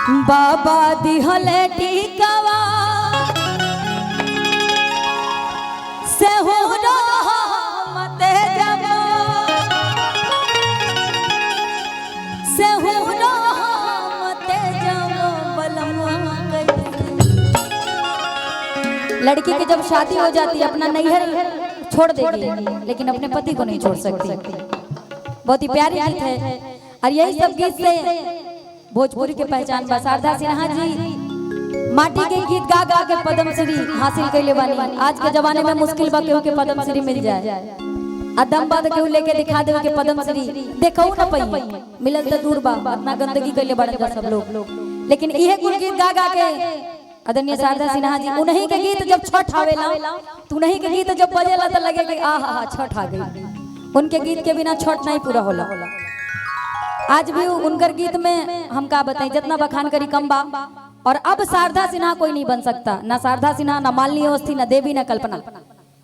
बाबा दिहले टीकावा से हो मते जब से हो मते जब बलमा। लड़की की जब शादी हो जाती है अपना नैहर छोड़ देगी लेकिन अपने पति को नहीं छोड़ सकती। बहुत ही प्यारी गीत है और यही सब गीत से भोजपुरी के पहचान बा। शारदा सिन्हा जी माटी के गीत गा गा के पद्मश्री हासिल कैले बानी। आज के जमाने में मुश्किल बा केहू के पद्मश्री मिल जाए। अदम बाद केहू लेके दिखा देवे के पद्मश्री देखौ ना पई मिलल त दूर बा। अपना गंदगी कैले बड़न जा सब लोग लेकिन इहे कुल गीत गा गा के आदरणीय शारदा सिन्हा जी उन्हीं के गीत जब छठ आवेला तो उन्हीं के गीत जब बजेला त लगे कि आहा छठ आ गई। उनके गीत के बिना छठ नहीं पूरा होला। आज भी उनकर गीत में हम का बताएं जितना बखान करी कम बा। और अब शारदा सिन्हा कोई नहीं बन सकता। ना शारदा सिन्हा, ना मालिनी अवस्थी, ना देवी, ना कल्पना,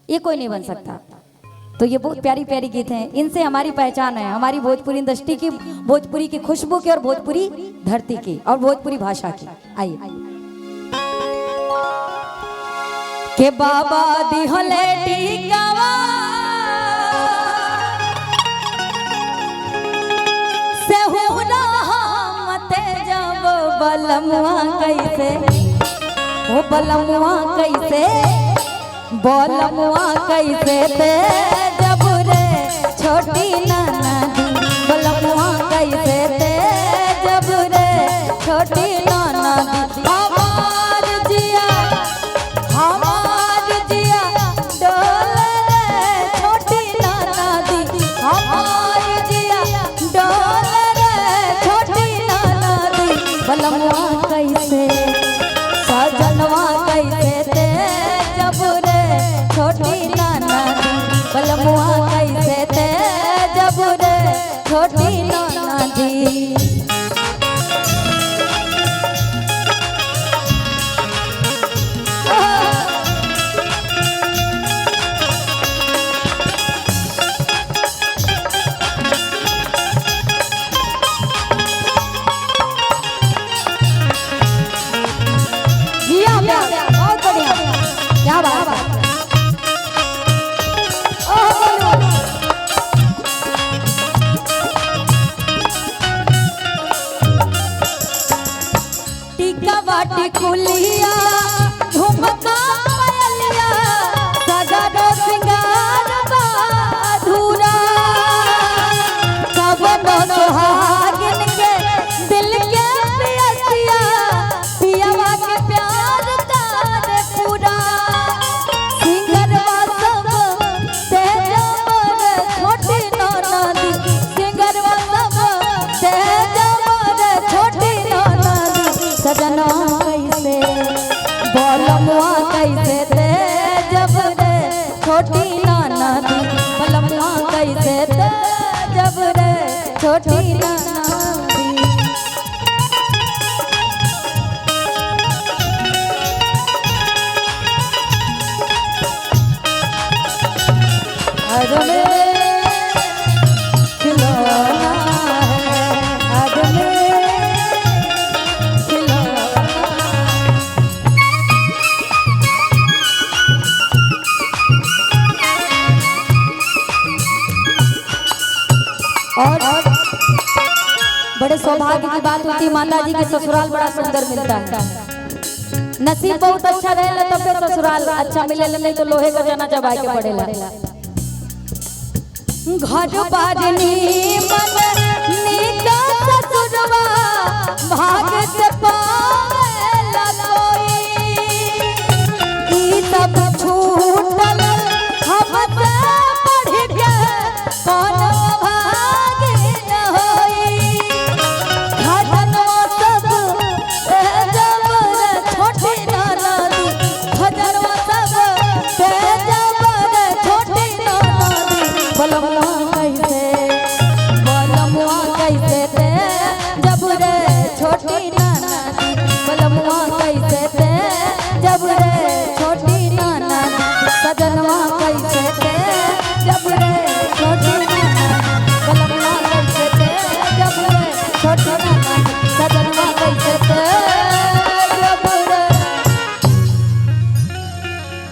ये कोई नहीं बन सकता। तो ये बहुत प्यारी प्यारी गीत हैं। इनसे हमारी पहचान है, हमारी भोजपुरी इंडस्ट्री की, भोजपुरी की खुशबू की और भोजपुरी धरती की और भोजपुरी भाषा की। आइए के बाबा दिहले टीकावा से होला मते जब बलमुआ कैसे ओ बलमुआ कैसे बलमुआ कैसे ते जब रे छोटी नाना दी बलमुआ कैसे ते जब रे छोटी नाना दी। हमार जिया डोल रे छोटी नाना दी हमार जिया डोल बलमुआ कैसे सजनवा कैसे ते जब रे छोटी नाना दी बलमुआ कैसे ते जब रे छोटी नाना दी। बहुत बढ़िया, क्या बात है। टीका बाटी कुलिया झुमका पायलिया सगरो सिंगार बाधुरा सबनो सुहागिन के दिल के पियसिया पियावा के प्यार पूरा सिंगरवा सब ते जबर छोटी नाना दी सिंगरवा सब ते जबर छोटी नाना दी। सजना कैसे बलमुआ कैसे ते जब रे छोटी नाना दी बलमुआ कैसे ते जब रे छोटी नाना दी। और बड़े सौभाग्य की बात होती है माता जी के ससुराल बड़ा सुंदर मिलता है। नसीब बहुत अच्छा रहेला तब पे ससुराल अच्छा मिलेला नहीं तो लोहे का जना चबाए के पड़ेला। घर बारनी मन निक